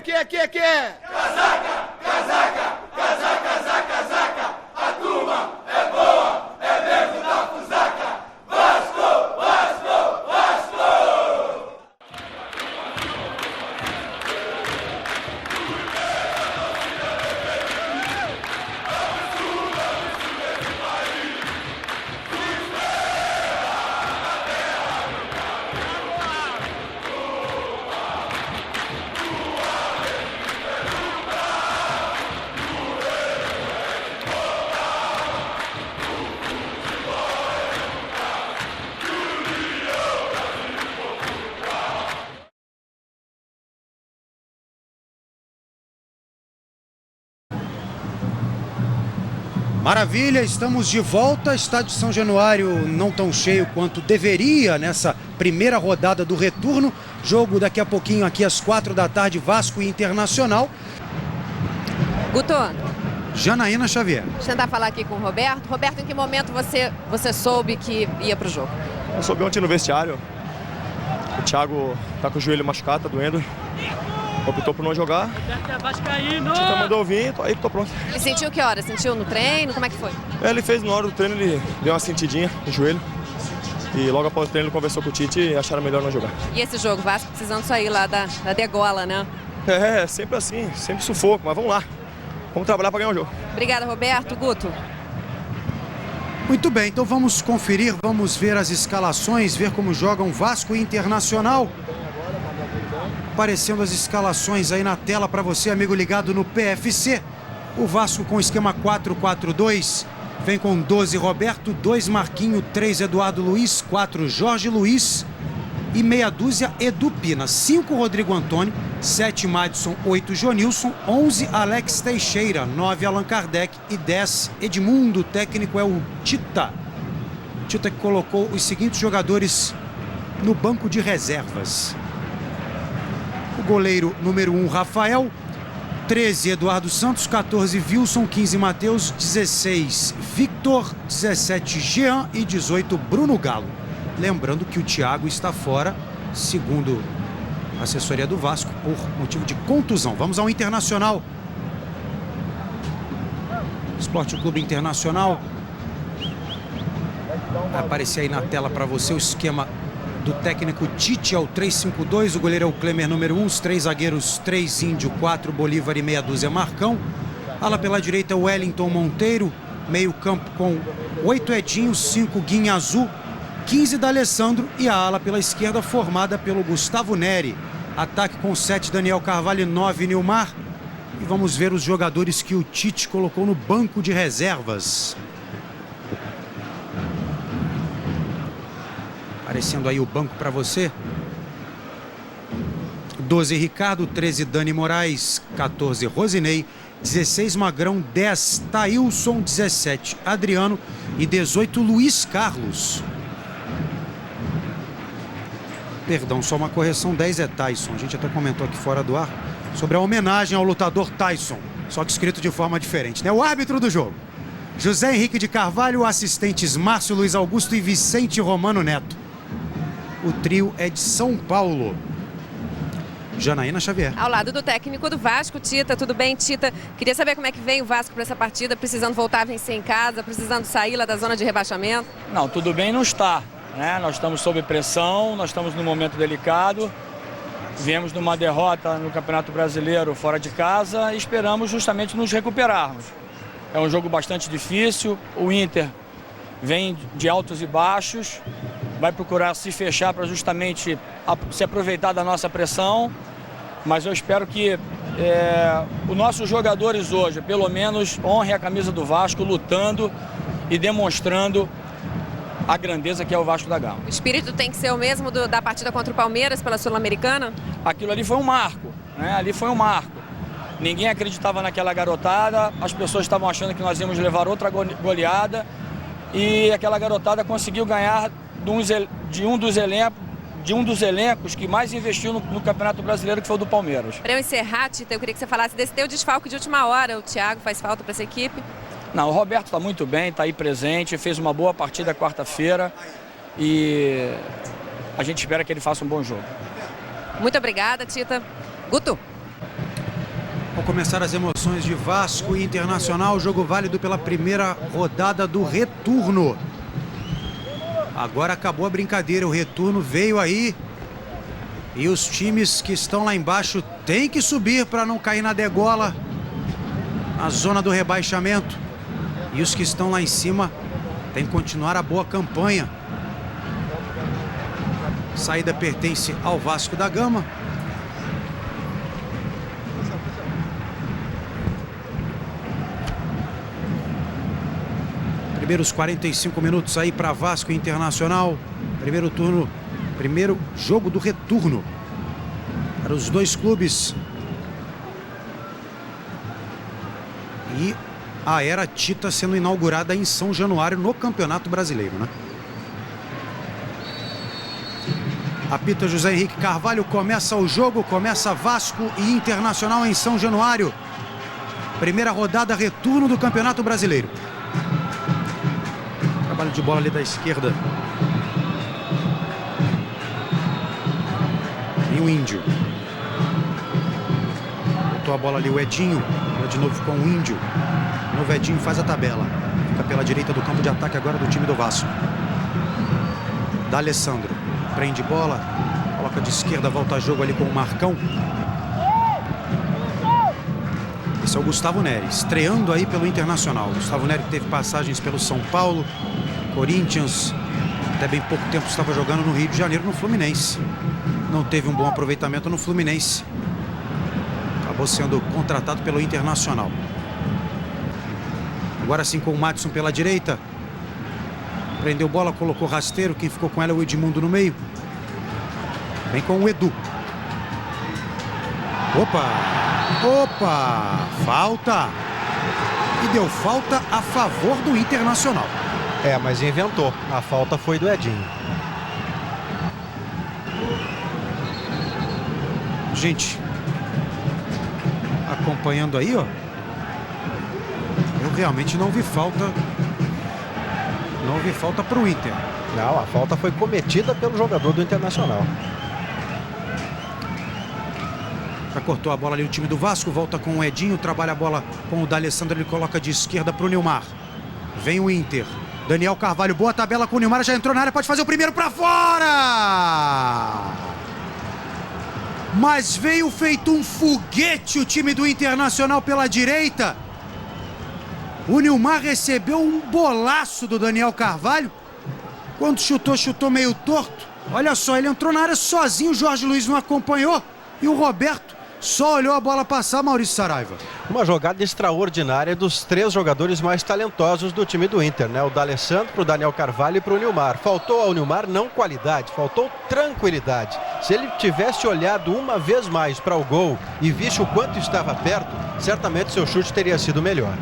Casaca, casaca, casaca, casaca, casaca. A turma é boa, é mesmo da fusaca. Vasco, Vasco, Vasco! Maravilha, estamos de volta. Estádio São Januário não tão cheio quanto deveria nessa primeira rodada do retorno. Jogo daqui a pouquinho aqui às 4 da tarde, Vasco e Internacional. Guto, Janaína Xavier. deixa eu tentar falar aqui com o Roberto. Roberto, em que momento você soube que ia pro jogo? Eu soube ontem no vestiário. O Thiago tá com o joelho machucado, tá doendo. Optou por não jogar. O Tita mandou eu vir, aí tô pronto. Ele sentiu que hora? Sentiu no treino? Como é que foi? Ele fez na hora do treino, ele deu uma sentidinha no joelho. E logo após o treino ele conversou com o Tite e acharam melhor não jogar. E esse jogo, Vasco precisando sair lá da degola, né? É, sempre assim, sempre sufoco, mas vamos lá. Vamos trabalhar para ganhar o jogo. Obrigada, Roberto. Guto. Muito bem, então vamos conferir, vamos ver as escalações, ver como jogam Vasco e Internacional. Aparecendo as escalações aí na tela para você, amigo ligado no PFC. O Vasco com esquema 4-4-2. Vem com 12 Roberto, 2 Marquinho, 3 Eduardo Luiz, 4 Jorge Luiz e meia dúzia Edu Pina. 5 Rodrigo Antônio, 7 Madison, 8 Jonilson, 11 Alex Teixeira, 9 Allan Kardec e 10 Edmundo. O técnico é o Tita. Tita que colocou os seguintes jogadores no banco de reservas. O goleiro número 1, Rafael, 13, Eduardo Santos, 14, Wilson, 15, Matheus, 16, Victor, 17, Jean e 18, Bruno Galo. Lembrando que o Thiago está fora, segundo a assessoria do Vasco, por motivo de contusão. Vamos ao Internacional. Esporte Clube Internacional. Vai aparecer aí na tela para você o esquema do técnico Tite. É o 3-5-2, o goleiro é o Klemer número 1, os 3 zagueiros, 3 Índio, 4 Bolívar e meia dúzia Marcão. Ala pela direita, Wellington Monteiro, meio campo com 8 Edinho, 5 Guinha Azul, 15 D'Alessandro e a ala pela esquerda formada pelo Gustavo Neri. Ataque com 7 Daniel Carvalho e 9 Nilmar. E vamos ver os jogadores que o Tite colocou no banco de reservas. Aparecendo aí o banco para você. 12 Ricardo, 13 Dani Moraes, 14 Rosinei, 16 Magrão, 10 Thailson, 17 Adriano e 18 Luiz Carlos. Perdão, só uma correção, 10 é Tyson. A gente até comentou aqui fora do ar sobre a homenagem ao lutador Tyson, só que escrito de forma diferente, né? O árbitro do jogo, José Henrique de Carvalho, assistentes Márcio Luiz Augusto e Vicente Romano Neto. O trio é de São Paulo. Janaína Xavier. Ao lado do técnico do Vasco, Tita. Tudo bem, Tita? Queria saber como é que vem o Vasco para essa partida, precisando voltar a vencer em casa, precisando sair lá da zona de rebaixamento. Não, tudo bem não está, né? Nós estamos sob pressão, nós estamos num momento delicado. Viemos numa derrota no Campeonato Brasileiro fora de casa e esperamos justamente nos recuperarmos. É um jogo bastante difícil, o Inter vem de altos e baixos, vai procurar se fechar para justamente se aproveitar da nossa pressão, mas eu espero que os nossos jogadores hoje, pelo menos, honrem a camisa do Vasco, lutando e demonstrando a grandeza que é o Vasco da Gama. O espírito tem que ser o mesmo da partida contra o Palmeiras pela Sul-Americana? Aquilo ali foi um marco, né? Ali foi um marco. Ninguém acreditava naquela garotada, as pessoas estavam achando que nós íamos levar outra goleada e aquela garotada conseguiu ganhar de um dos elencos que mais investiu no Campeonato Brasileiro, que foi o do Palmeiras. Para eu encerrar, Tita, eu queria que você falasse desse teu desfalque de última hora. O Thiago faz falta para essa equipe? Não, o Roberto está muito bem, está aí presente, fez uma boa partida quarta-feira e a gente espera que ele faça um bom jogo. Muito obrigada, Tita. Guto. Começar as emoções de Vasco e Internacional, jogo válido pela primeira rodada do retorno. Agora acabou a brincadeira, o retorno veio aí e os times que estão lá embaixo têm que subir para não cair na degola, na zona do rebaixamento, e os que estão lá em cima têm que continuar a boa campanha. Saída pertence ao Vasco da Gama. Primeiros 45 minutos aí para Vasco e Internacional. Primeiro turno, primeiro jogo do retorno para os dois clubes. E a era Tita sendo inaugurada em São Januário no Campeonato Brasileiro, né? Apita José Henrique Carvalho, começa o jogo, começa Vasco e Internacional em São Januário. Primeira rodada, retorno do Campeonato Brasileiro. Trabalho de bola ali da esquerda. E o Índio. Botou a bola ali o Edinho. De novo com o Índio. O novo Edinho faz a tabela. Fica pela direita do campo de ataque agora do time do Vasco. D'Alessandro. Prende bola. Coloca de esquerda, volta a jogo ali com o Marcão. Esse é o Gustavo Neri, estreando aí pelo Internacional. Gustavo Neri teve passagens pelo São Paulo, Corinthians, até bem pouco tempo estava jogando no Rio de Janeiro, no Fluminense. Não teve um bom aproveitamento no Fluminense. Acabou sendo contratado pelo Internacional. Agora sim com o Madison pela direita. Prendeu bola, colocou rasteiro. Quem ficou com ela é o Edmundo no meio. Vem com o Edu. Opa! Falta! E deu falta a favor do Internacional. Mas inventou. A falta foi do Edinho. Gente, acompanhando aí, ó. Eu realmente não vi falta. Não vi falta para o Inter. Não, a falta foi cometida pelo jogador do Internacional. Já cortou a bola ali o time do Vasco, volta com o Edinho, trabalha a bola com o D'Alessandro, ele coloca de esquerda para o Nilmar. Vem o Inter. Daniel Carvalho, boa tabela com o Nilmar, já entrou na área, pode fazer o primeiro para fora! Mas veio feito um foguete o time do Internacional pela direita. O Nilmar recebeu um bolaço do Daniel Carvalho. Quando chutou meio torto. Olha só, ele entrou na área sozinho, o Jorge Luiz não acompanhou. E o Roberto só olhou a bola passar, Maurício Saraiva. Uma jogada extraordinária dos três jogadores mais talentosos do time do Inter, né? O D'Alessandro, pro Daniel Carvalho e pro Nilmar. Faltou ao Nilmar não qualidade, faltou tranquilidade. Se ele tivesse olhado uma vez mais para o gol e visto o quanto estava perto, certamente seu chute teria sido melhor.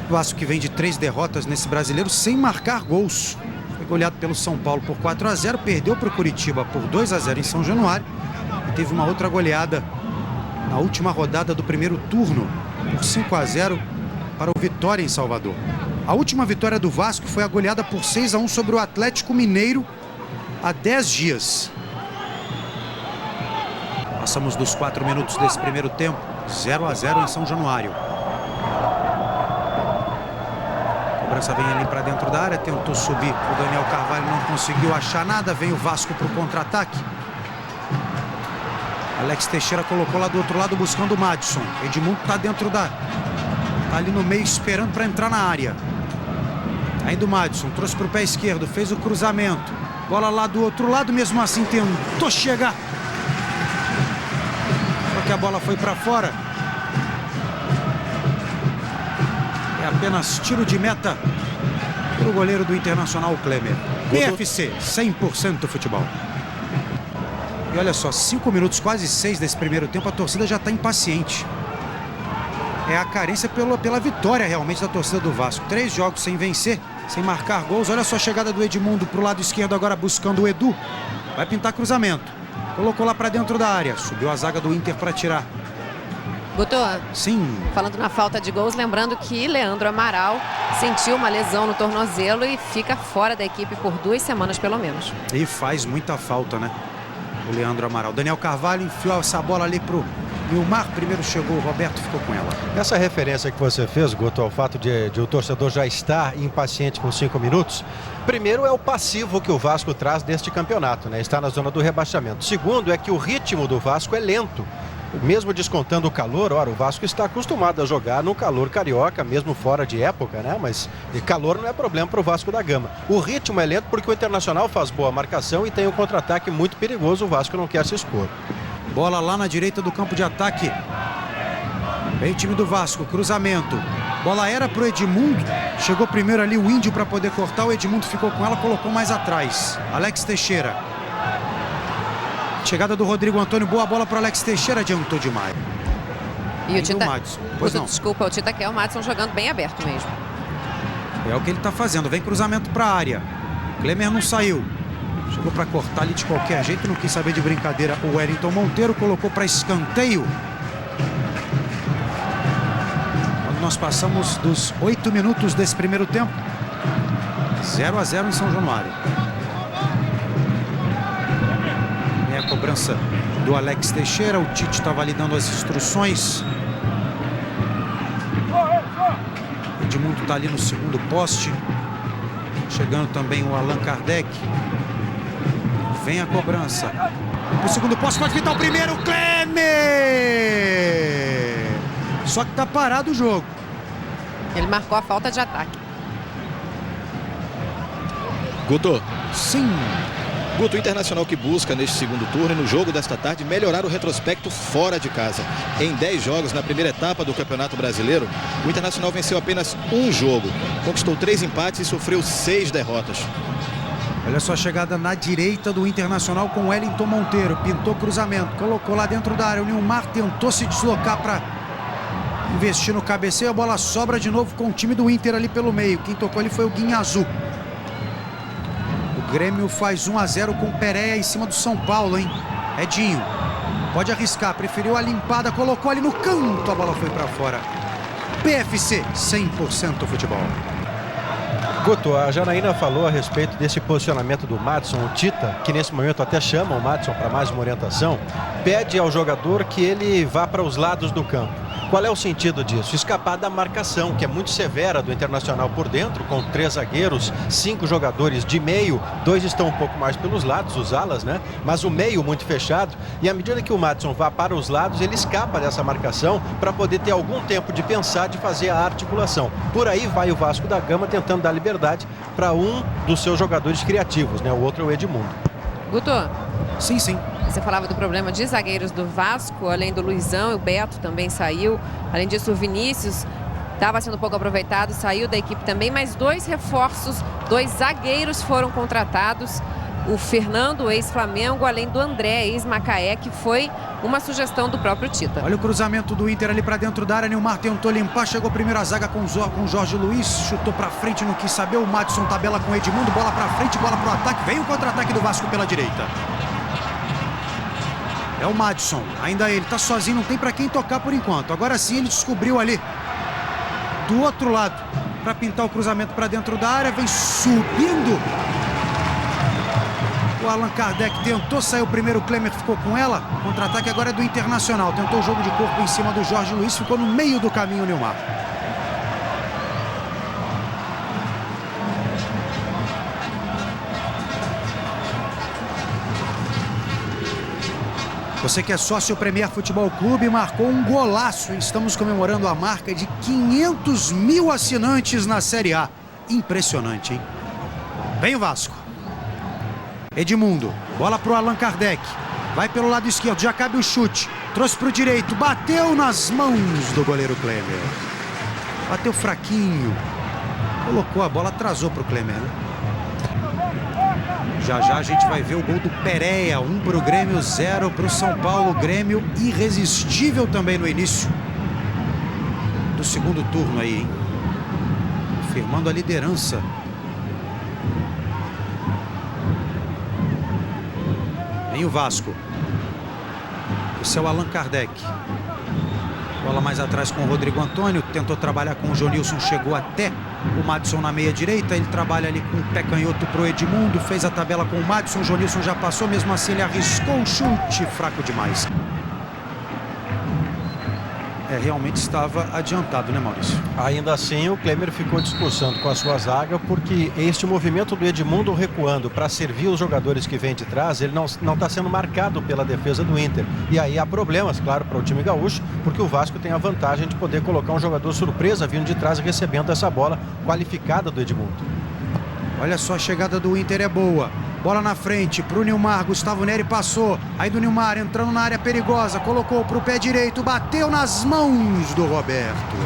O Vasco que vem de 3 derrotas nesse brasileiro sem marcar gols. Foi goleado pelo São Paulo por 4-0, perdeu para o Curitiba por 2-0 em São Januário. E teve uma outra goleada na última rodada do primeiro turno, por 5-0 para o Vitória em Salvador. A última vitória do Vasco foi a goleada por 6-1 sobre o Atlético Mineiro há 10 dias. Passamos dos 4 minutos desse primeiro tempo, 0-0 em São Januário. A cobrança vem ali para dentro da área, tentou subir o Daniel Carvalho, não conseguiu achar nada, vem o Vasco para o contra-ataque. Alex Teixeira colocou lá do outro lado buscando o Madison. Edmundo está dentro da... Tá ali no meio esperando para entrar na área. Ainda o Madison, trouxe para o pé esquerdo, fez o cruzamento. Bola lá do outro lado, mesmo assim tentou chegar. Só que a bola foi para fora. É apenas tiro de meta para o goleiro do Internacional, Klemer. PFC, 100% futebol. E olha só, 5 minutos, quase 6 desse primeiro tempo, a torcida já está impaciente. É a carência pela vitória realmente da torcida do Vasco. 3 jogos sem vencer, sem marcar gols. Olha só a chegada do Edmundo para o lado esquerdo agora buscando o Edu. Vai pintar cruzamento. Colocou lá para dentro da área. Subiu a zaga do Inter para tirar. Guto, sim. Falando na falta de gols, lembrando que Leandro Amaral sentiu uma lesão no tornozelo e fica fora da equipe por 2 semanas pelo menos. E faz muita falta, né? O Leandro Amaral. Daniel Carvalho enfiou essa bola ali pro Nilmar primeiro chegou, o Roberto ficou com ela. Essa referência que você fez, Guto, ao fato de o torcedor já estar impaciente com 5 minutos, primeiro é o passivo que o Vasco traz deste campeonato, né? Está na zona do rebaixamento. Segundo é que o ritmo do Vasco é lento. Mesmo descontando o calor, ora, o Vasco está acostumado a jogar no calor carioca, mesmo fora de época, né? Mas calor não é problema para o Vasco da Gama. O ritmo é lento porque o Internacional faz boa marcação e tem um contra-ataque muito perigoso, o Vasco não quer se expor. Bola lá na direita do campo de ataque. Vem o time do Vasco, cruzamento. Bola era pro Edmundo. Chegou primeiro ali o Índio para poder cortar. O Edmundo ficou com ela, colocou mais atrás. Alex Teixeira. Chegada do Rodrigo Antônio. Boa bola pro Alex Teixeira. Adiantou demais. E o Tita... Pois não. Desculpa, o Tita quer o Madison jogando bem aberto mesmo. É o que ele tá fazendo. Vem cruzamento pra área. Klemer não saiu. Chegou para cortar ali de qualquer jeito. Não quis saber de brincadeira. O Wellington Monteiro colocou para escanteio. Nós passamos dos 8 minutos desse primeiro tempo. 0-0 em São Januário. É a cobrança do Alex Teixeira. O Tite estava ali dando as instruções. Edmundo está ali no segundo poste. Chegando também o Allan Kardec. Vem a cobrança. O segundo poste pode pintar o primeiro. Klemer! Só que tá parado o jogo. Ele marcou a falta de ataque. Guto. Sim. Guto, o Internacional que busca neste segundo turno e no jogo desta tarde melhorar o retrospecto fora de casa. Em 10 jogos na primeira etapa do Campeonato Brasileiro, o Internacional venceu apenas um jogo, conquistou 3 empates e sofreu 6 derrotas. Olha só a chegada na direita do Internacional com Wellington Monteiro. Pintou cruzamento, colocou lá dentro da área. O Nilmar tentou se deslocar para investir no cabeceio. A bola sobra de novo com o time do Inter ali pelo meio. Quem tocou ali foi o Guinhazu. O Grêmio faz 1-0 com o Pereira em cima do São Paulo, hein? Edinho pode arriscar, preferiu a limpada, colocou ali no canto. A bola foi para fora. PFC 100% futebol. Guto, a Janaína falou a respeito desse posicionamento do Madison. O Tita, que nesse momento até chama o Madison para mais uma orientação, pede ao jogador que ele vá para os lados do campo. Qual é o sentido disso? Escapar da marcação, que é muito severa do Internacional por dentro, com 3 zagueiros, 5 jogadores de meio, 2 estão um pouco mais pelos lados, os alas, né? Mas o meio muito fechado, e à medida que o Madison vá para os lados, ele escapa dessa marcação para poder ter algum tempo de pensar, de fazer a articulação. Por aí vai o Vasco da Gama tentando dar liberdade para um dos seus jogadores criativos, né? O outro é o Edmundo. Guto. Sim, sim. Você falava do problema de zagueiros do Vasco, além do Luizão, o Beto também saiu. Além disso, o Vinícius estava sendo pouco aproveitado, saiu da equipe também. Mas 2 reforços, 2 zagueiros foram contratados. O Fernando, ex-Flamengo, além do André, ex-Macaé, que foi uma sugestão do próprio Tita. Olha o cruzamento do Inter ali para dentro da área. Nilmar tentou limpar, chegou primeiro a zaga com o Jorge Luiz, chutou para frente, não quis saber. O Madison tabela com o Edmundo, bola para frente, bola para o ataque. Vem o contra-ataque do Vasco pela direita. É o Madison, ainda ele tá sozinho, não tem para quem tocar por enquanto. Agora sim ele descobriu ali do outro lado para pintar o cruzamento para dentro da área. Vem subindo. O Allan Kardec tentou sair o primeiro, o Klemer ficou com ela. Contra-ataque agora é do Internacional. Tentou o jogo de corpo em cima do Jorge Luiz, ficou no meio do caminho o Nilmar. Você que é sócio Premier Futebol Clube marcou um golaço. Estamos comemorando a marca de 500 mil assinantes na Série A. Impressionante, hein? Vem o Vasco. Edmundo, bola pro Allan Kardec. Vai pelo lado esquerdo, já cabe o chute. Trouxe pro direito, bateu nas mãos do goleiro Klemer. Bateu fraquinho. Colocou a bola, atrasou pro Klemer, né? Já já a gente vai ver o gol do Pereira, 1 para o Grêmio, 0 para o São Paulo. Grêmio irresistível também no início do segundo turno aí, hein? Firmando a liderança. Vem o Vasco. Esse é o Allan Kardec. Bola mais atrás com o Rodrigo Antônio. Tentou trabalhar com o Jonilson, chegou até o Madison na meia direita. Ele trabalha ali com o pé canhoto pro Edmundo. Fez a tabela com o Madison. O Jonilson já passou, mesmo assim ele arriscou o chute. Fraco demais. realmente estava adiantado, né, Maurício? Ainda assim, o Klemer ficou discussando com a sua zaga, porque este movimento do Edmundo recuando para servir os jogadores que vêm de trás, ele não está sendo marcado pela defesa do Inter. E aí há problemas, claro, para o time gaúcho, porque o Vasco tem a vantagem de poder colocar um jogador surpresa vindo de trás e recebendo essa bola qualificada do Edmundo. Olha só, a chegada do Inter é boa. Bola na frente para o Nilmar, Gustavo Neri passou. Aí do Nilmar entrando na área perigosa, colocou para o pé direito, bateu nas mãos do Roberto.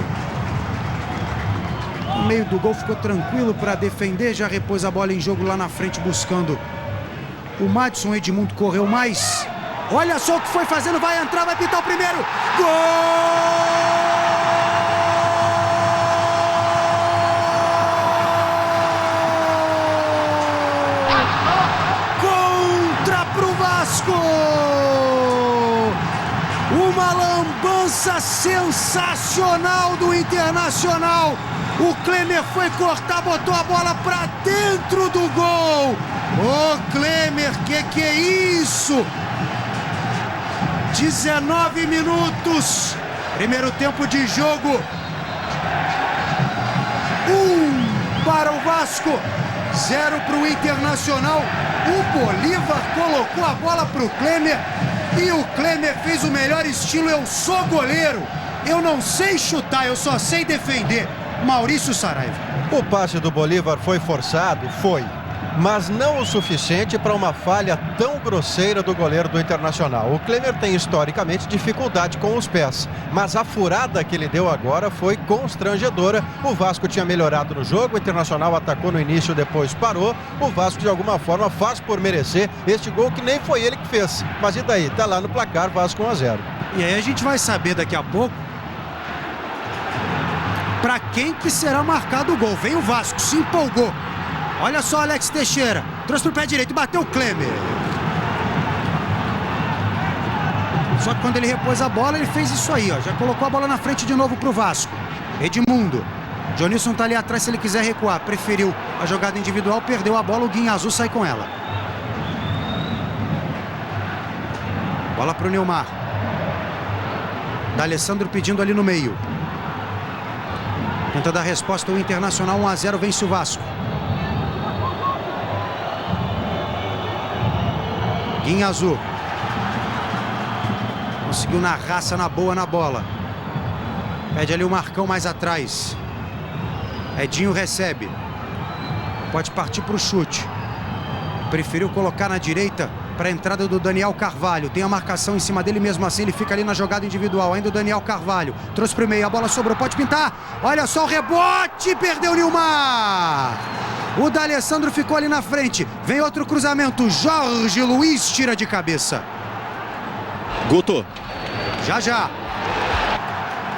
No meio do gol ficou tranquilo para defender, já repôs a bola em jogo lá na frente buscando o Madison. Edmundo correu mais. Olha só o que foi fazendo, vai entrar, vai pintar o primeiro. Gol! Uma lambança sensacional do Internacional. O Klemer foi cortar, botou a bola para dentro do gol. Ô Klemer, que é isso? 19 minutos. Primeiro tempo de jogo. 1 para o Vasco, 0 para o Internacional. O Bolívar colocou a bola para o Klemer e o Klemer fez o melhor estilo. Eu sou goleiro, eu não sei chutar, eu só sei defender. Maurício Saraiva. O passe do Bolívar foi forçado? Foi. Mas não o suficiente para uma falha tão grosseira do goleiro do Internacional. O Klemer tem historicamente dificuldade com os pés, mas a furada que ele deu agora foi constrangedora. O Vasco tinha melhorado no jogo, o Internacional atacou no início, depois parou. O Vasco de alguma forma faz por merecer este gol que nem foi ele que fez. Mas e daí? Tá lá no placar, Vasco 1-0. E aí a gente vai saber daqui a pouco para quem que será marcado o gol. Vem o Vasco, se empolgou. Olha só, Alex Teixeira, trouxe pro pé direito, bateu o Klemer. Só que quando ele repôs a bola, ele fez isso aí, ó. Já colocou a bola na frente de novo pro Vasco. Edmundo. Jonilson tá ali atrás se ele quiser recuar. Preferiu a jogada individual, perdeu a bola, o Guinha Azul sai com ela. Bola pro Nilmar. D'Alessandro pedindo ali no meio. Tenta dar resposta o Internacional, 1-0, vence o Vasco. Guinha Azul. Conseguiu na raça, na boa, na bola. Pede ali o Marcão mais atrás. Edinho recebe. Pode partir para o chute. Preferiu colocar na direita para a entrada do Daniel Carvalho. Tem a marcação em cima dele, mesmo assim ele fica ali na jogada individual. Ainda o Daniel Carvalho. Trouxe para o meio, a bola sobrou, pode pintar. Olha só o rebote, perdeu o Nilmar. O D'Alessandro ficou ali na frente. Vem outro cruzamento. Jorge Luiz tira de cabeça. Guto. Já.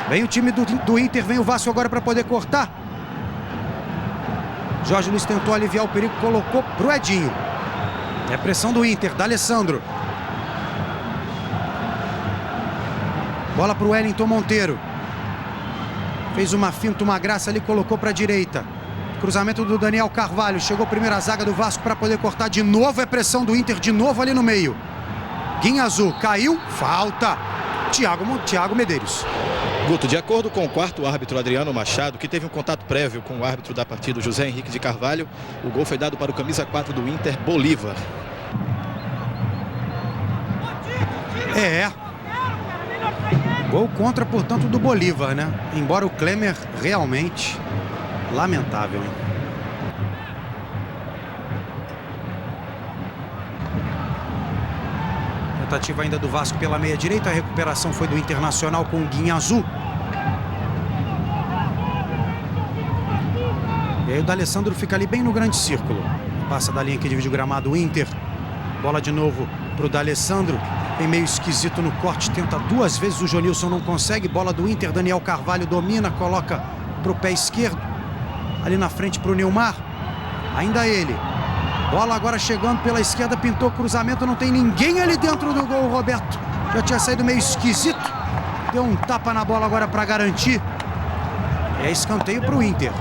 Vem o time do Inter. Vem o Vasco agora para poder cortar. Jorge Luiz tentou aliviar o perigo. Colocou pro Edinho. É pressão do Inter. D'Alessandro. Bola pro Wellington Monteiro. Fez uma finta, uma graça ali. Colocou para a direita. Cruzamento do Daniel Carvalho. Chegou a primeira zaga do Vasco para poder cortar de novo. É pressão do Inter de novo ali no meio. Guinha Azul caiu. Falta. Thiago Medeiros. Guto, de acordo com o quarto árbitro Adriano Machado, que teve um contato prévio com o árbitro da partida, José Henrique de Carvalho, o gol foi dado para o camisa 4 do Inter, Bolívar. Gol contra, portanto, do Bolívar, né? Embora o Klemer realmente... lamentável, hein? Tentativa ainda do Vasco pela meia direita. A recuperação foi do Internacional com o Guinha Azul. E aí o D'Alessandro fica ali bem no grande círculo. Passa da linha que divide o gramado, o Inter. Bola de novo pro D'Alessandro. Tem meio esquisito no corte. Tenta duas vezes, o Jonilson não consegue. Bola do Inter, Daniel Carvalho domina. Coloca pro pé esquerdo. Ali na frente para o Nilmar. Ainda ele. Bola agora chegando pela esquerda. Pintou cruzamento. Não tem ninguém ali dentro do gol. O Roberto já tinha saído meio esquisito. Deu um tapa na bola agora para garantir. É escanteio para o Inter.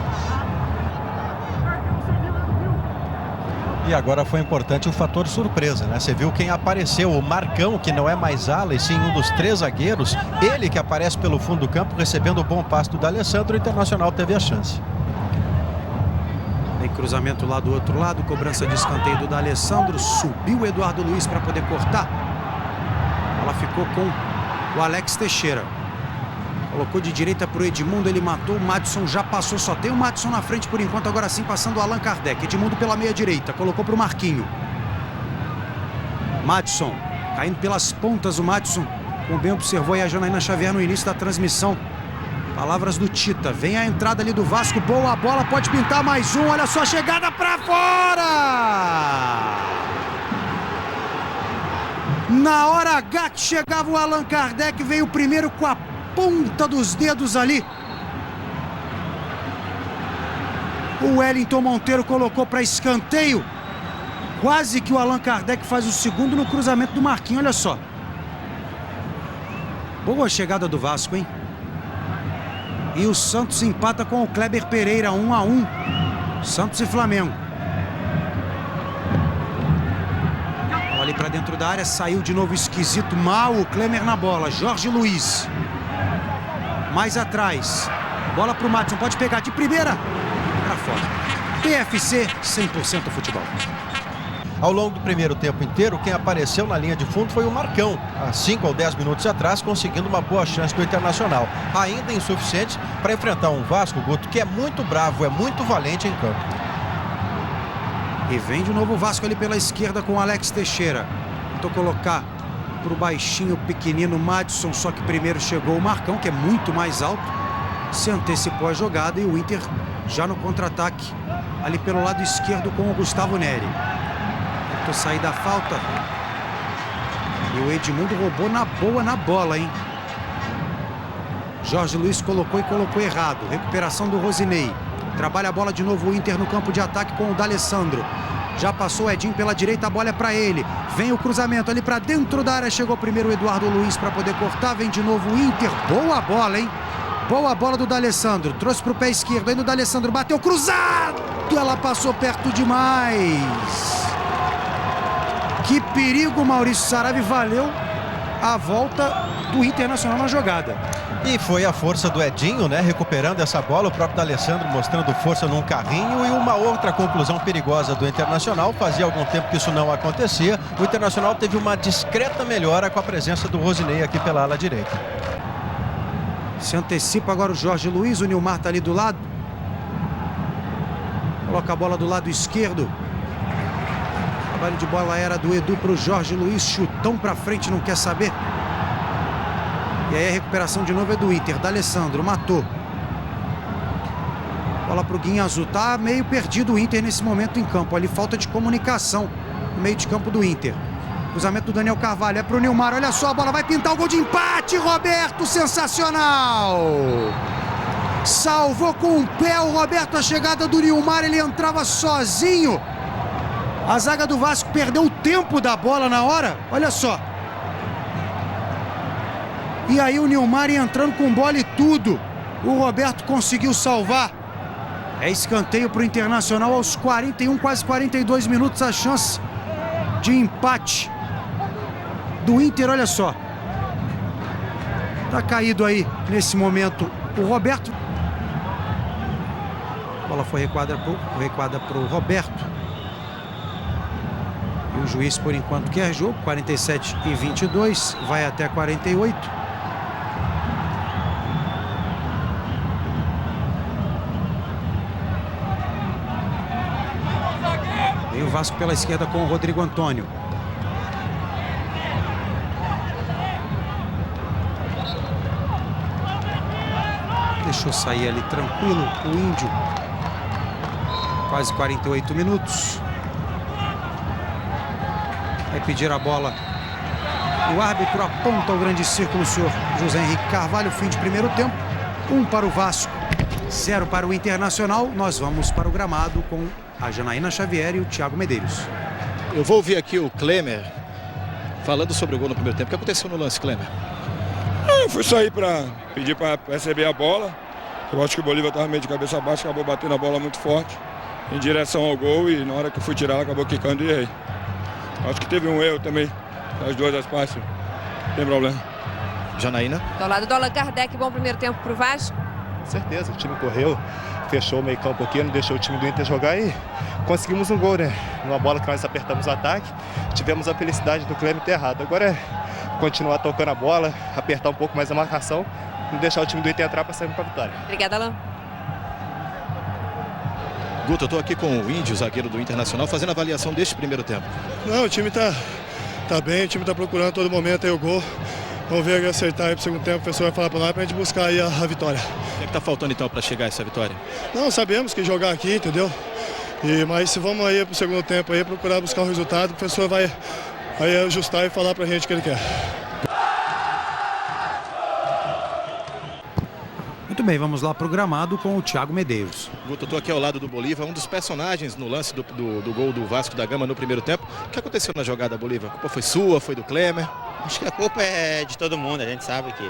E agora foi importante o fator surpresa, né? Você viu quem apareceu, o Marcão, que não é mais ala, e sim um dos 3 zagueiros. Ele que aparece pelo fundo do campo, recebendo o bom passe do D'Alessandro. O Internacional teve a chance. Tem cruzamento lá do outro lado, cobrança de escanteio do D'Alessandro. Subiu o Eduardo Luiz para poder cortar. Ela ficou com o Alex Teixeira. Colocou de direita para o Edmundo, ele matou. O Madison já passou, só tem o Madison na frente por enquanto. Agora sim passando o Allan Kardec. Edmundo pela meia direita, colocou para o Marquinho. Madison, caindo pelas pontas o Madison. Como bem observou aí a Janaína Xavier no início da transmissão. Palavras do Tita, vem a entrada ali do Vasco, boa bola, pode pintar mais um, olha só a chegada para fora! Na hora H que chegava o Allan Kardec, veio primeiro com a ponta dos dedos ali. O Wellington Monteiro colocou para escanteio. Quase que o Allan Kardec faz o segundo no cruzamento do Marquinhos, olha só. Boa chegada do Vasco, hein? E o Santos empata com o Kleber Pereira, 1-1. Santos e Flamengo. Olha ali para dentro da área, saiu de novo esquisito, mal o Klemer na bola. Jorge Luiz. Mais atrás. Bola para o Madison, pode pegar de primeira. Para fora. PFC 100% futebol. Ao longo do primeiro tempo inteiro, quem apareceu na linha de fundo foi o Marcão, há 5 ou 10 minutos atrás, conseguindo uma boa chance do Internacional. Ainda insuficiente para enfrentar um Vasco, Guto, que é muito bravo, é muito valente em campo. E vem de novo o Vasco ali pela esquerda com o Alex Teixeira. Tentou colocar para o baixinho, pequenino Madison, só que primeiro chegou o Marcão, que é muito mais alto. Se antecipou a jogada e o Inter já no contra-ataque, ali pelo lado esquerdo com o Gustavo Neri. Sair da falta e o Edmundo roubou na boa na bola, hein? Jorge Luiz colocou e colocou errado. Recuperação do Rosinei. Trabalha a bola de novo o Inter no campo de ataque com o D'Alessandro. Já passou o Edinho pela direita, a bola é para ele. Vem o cruzamento ali para dentro da área. Chegou primeiro o Eduardo Luiz para poder cortar. Vem de novo o Inter. Boa bola, hein? Boa bola do D'Alessandro. Trouxe para o pé esquerdo. Ainda o D'Alessandro bateu cruzado. Ela passou perto demais. Que perigo, Maurício Saraiva, valeu a volta do Internacional na jogada. E foi a força do Edinho, né? Recuperando essa bola, o próprio D'Alessandro mostrando força num carrinho. E uma outra conclusão perigosa do Internacional, fazia algum tempo que isso não acontecia. O Internacional teve uma discreta melhora com a presença do Rosinei aqui pela ala direita. Se antecipa agora o Jorge Luiz, o Nilmar está ali do lado. Coloca a bola do lado esquerdo. Trabalho de bola era do Edu para o Jorge Luiz, chutão para frente, não quer saber. E aí a recuperação de novo é do Inter, D'Alessandro, matou. Bola para o Guinha Azul, tá meio perdido o Inter nesse momento em campo, ali falta de comunicação no meio de campo do Inter. Cruzamento do Daniel Carvalho, é para o Nilmar, olha só, a bola vai pintar o gol de empate, Roberto, sensacional! Salvou com o pé o Roberto a chegada do Nilmar, ele entrava sozinho. A zaga do Vasco perdeu o tempo da bola na hora, olha só. E aí o Nilmar entrando com bola e tudo. O Roberto conseguiu salvar. É escanteio para o Internacional aos 41, quase 42 minutos, a chance de empate do Inter, olha só. Tá caído aí nesse momento o Roberto. A bola foi recuada para o Roberto. E o juiz, por enquanto, quer jogo. 47-22, vai até 48. Vem o Vasco pela esquerda com o Rodrigo Antônio. Deixou sair ali tranquilo o Índio. Quase 48 minutos. Vai pedir a bola. O árbitro aponta o grande círculo, o senhor José Henrique Carvalho. Fim de primeiro tempo. 1 para o Vasco, 0 para o Internacional. Nós vamos para o gramado com a Janaína Xavier e o Thiago Medeiros. Eu vou ouvir aqui o Klemer falando sobre o gol no primeiro tempo. O que aconteceu no lance, Klemer? Eu fui sair para pedir para receber a bola. Eu acho que o Bolívar estava meio de cabeça baixa, acabou batendo a bola muito forte. em direção ao gol e na hora que eu fui tirar ela acabou quicando e errei. Acho que teve um erro também, as duas as partes, não tem problema. Janaína? Do lado do Allan Kardec, bom primeiro tempo para o Vasco. Com certeza, o time correu, fechou o meio campo aqui, não deixou o time do Inter jogar e conseguimos um gol, né? Numa bola que nós apertamos o ataque, tivemos a felicidade do Clemer ter errado. Agora é continuar tocando a bola, apertar um pouco mais a marcação, não deixar o time do Inter entrar para sair com a vitória. Obrigada, Alan. Guto, eu estou aqui com o Índio, zagueiro do Internacional, fazendo a avaliação deste primeiro tempo. Não, o time tá bem, o time tá procurando a todo momento aí o gol. Vamos ver acertar aí pro segundo tempo, o professor vai falar para nós pra gente buscar aí a vitória. O que está faltando então para chegar a essa vitória? Não, sabemos que jogar aqui, entendeu? Mas se vamos aí pro segundo tempo aí, procurar buscar o resultado, o professor vai aí ajustar e falar pra gente o que ele quer. Muito bem, vamos lá pro gramado com o Thiago Medeiros. Guto, eu estou aqui ao lado do Bolívar, um dos personagens no lance do gol do Vasco da Gama no primeiro tempo. O que aconteceu na jogada, Bolívar? A culpa foi sua, foi do Clemer? Acho que a culpa é de todo mundo, a gente sabe que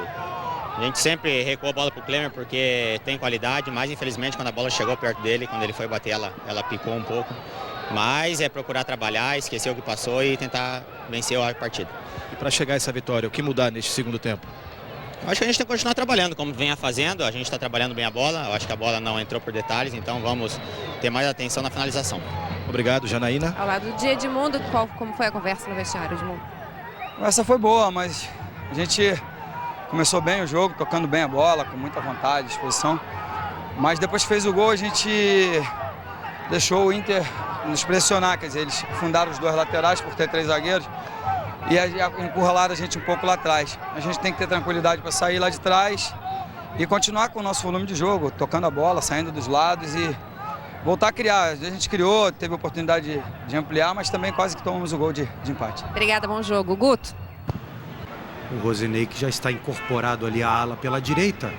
a gente sempre recuou a bola pro Clemer porque tem qualidade, mas infelizmente quando a bola chegou perto dele, quando ele foi bater ela picou um pouco. Mas é procurar trabalhar, esquecer o que passou e tentar vencer a partida. E para chegar a essa vitória, o que mudar neste segundo tempo? Eu acho que a gente tem que continuar trabalhando, como vem fazendo, a gente está trabalhando bem a bola, eu acho que a bola não entrou por detalhes, então vamos ter mais atenção na finalização. Obrigado, Janaína. Ao lado de Edmundo, como foi a conversa no vestiário, Edmundo? Essa foi boa, mas a gente começou bem o jogo, tocando bem a bola, com muita vontade, disposição. Mas depois que fez o gol, a gente deixou o Inter nos pressionar, quer dizer, eles fundaram os dois laterais por ter 3 zagueiros e encurralaram a gente um pouco lá atrás. A gente tem que ter tranquilidade para sair lá de trás e continuar com o nosso volume de jogo, tocando a bola, saindo dos lados e voltar a criar. A gente criou, teve a oportunidade de ampliar, mas também quase que tomamos o gol de empate. Obrigada, bom jogo. Guto. O Rosinei, que já está incorporado ali à ala pela direita,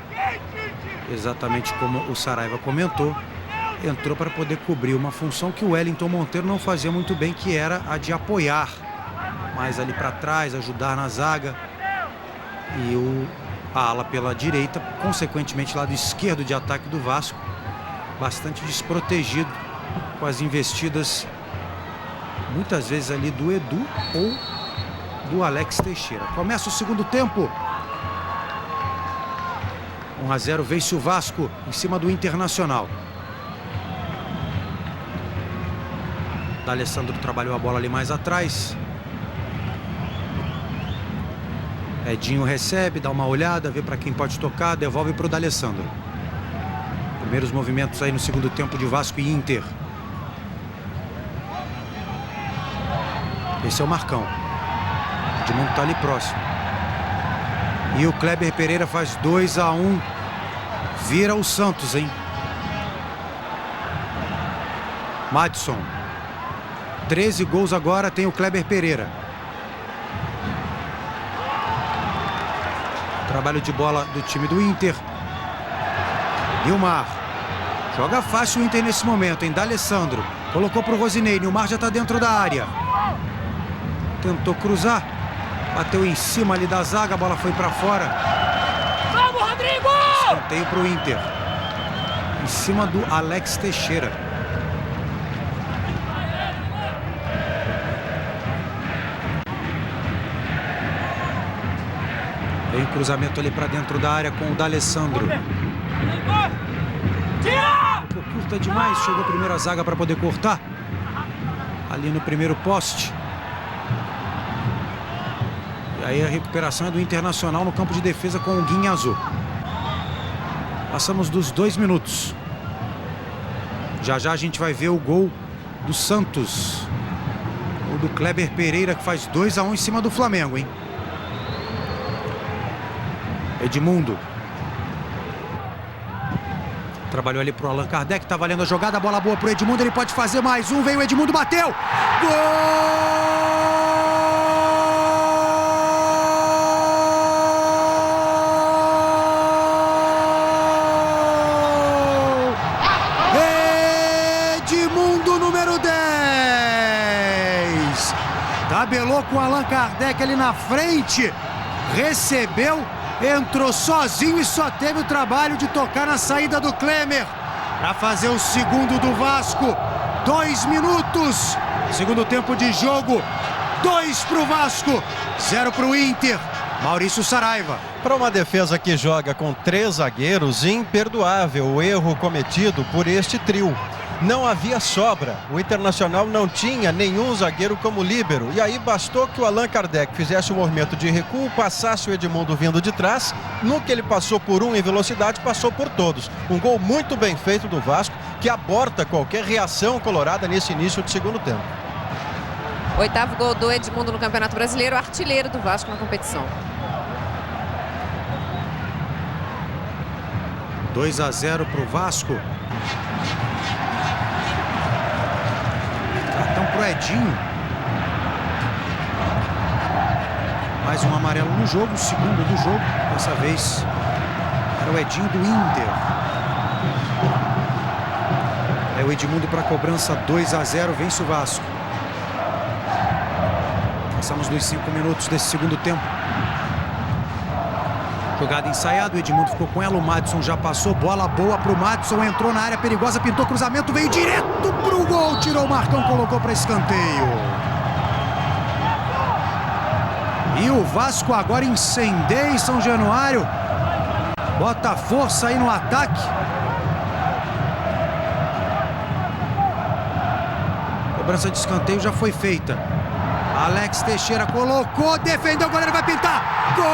exatamente como o Saraiva comentou, entrou para poder cobrir uma função que o Wellington Monteiro não fazia muito bem, que era a de apoiar mais ali para trás, ajudar na zaga. E a ala pela direita, consequentemente lado esquerdo de ataque do Vasco, bastante desprotegido com as investidas, muitas vezes ali do Edu ou do Alex Teixeira. Começa o segundo tempo. 1-0, vence o Vasco em cima do Internacional. D'Alessandro trabalhou a bola ali mais atrás. Edinho recebe, dá uma olhada, vê para quem pode tocar, devolve para o D'Alessandro. Primeiros movimentos aí no segundo tempo de Vasco e Inter. Esse é o Marcão. Edmundo está ali próximo. E o Kleber Pereira faz 2-1. Vira o Santos, hein? Madison. 13 gols agora tem o Kleber Pereira. Trabalho de bola do time do Inter. Nilmar. Joga fácil o Inter nesse momento, hein? D'Alessandro. Colocou para o Rosinei. Nilmar já está dentro da área. Tentou cruzar. Bateu em cima ali da zaga. A bola foi para fora. Vamos, Rodrigo! Escanteio para o Inter. Em cima do Alex Teixeira. Vem o cruzamento ali para dentro da área com o D'Alessandro. Curta demais, chegou a primeira zaga para poder cortar. Ali no primeiro poste. E aí a recuperação é do Internacional no campo de defesa com o Guinhazô. Passamos dos 2 minutos. Já já a gente vai ver o gol do Santos. O do Kleber Pereira, que faz 2-1 em cima do Flamengo, hein? Edmundo. Trabalhou ali pro Allan Kardec, tá valendo a jogada, bola boa pro Edmundo, ele pode fazer mais um, veio o Edmundo, bateu! Gol! Edmundo, número 10! Tabelou com o Allan Kardec ali na frente, recebeu, entrou sozinho e só teve o trabalho de tocar na saída do Clemer. para fazer o segundo do Vasco. 2 minutos. Segundo tempo de jogo. 2 para o Vasco, 0 para o Inter. Maurício Saraiva. Para uma defesa que joga com 3 zagueiros, imperdoável o erro cometido por este trio. Não havia sobra. O Internacional não tinha nenhum zagueiro como líbero. E aí bastou que o Allan Kardec fizesse um movimento de recuo, passasse o Edmundo vindo de trás. No que ele passou por um em velocidade, passou por todos. Um gol muito bem feito do Vasco, que aborta qualquer reação colorada nesse início de segundo tempo. 8º gol do Edmundo no Campeonato Brasileiro, artilheiro do Vasco na competição. 2-0 para o Vasco. Cartão pro Edinho. Mais um amarelo no jogo, o segundo do jogo. Dessa vez era o Edinho do Inter. É o Edmundo para a cobrança. 2-0, vence o Vasco. Passamos dos 5 minutos desse segundo tempo. Jogada ensaiada, o Edmundo ficou com ela, o Madison já passou, bola boa pro Madison, entrou na área perigosa, pintou cruzamento, veio direto pro gol, tirou o Marcão, colocou para escanteio. E o Vasco agora incendeia em São Januário, bota força aí no ataque. Cobrança de escanteio já foi feita. Alex Teixeira colocou, defendeu, o goleiro vai pintar. Gol!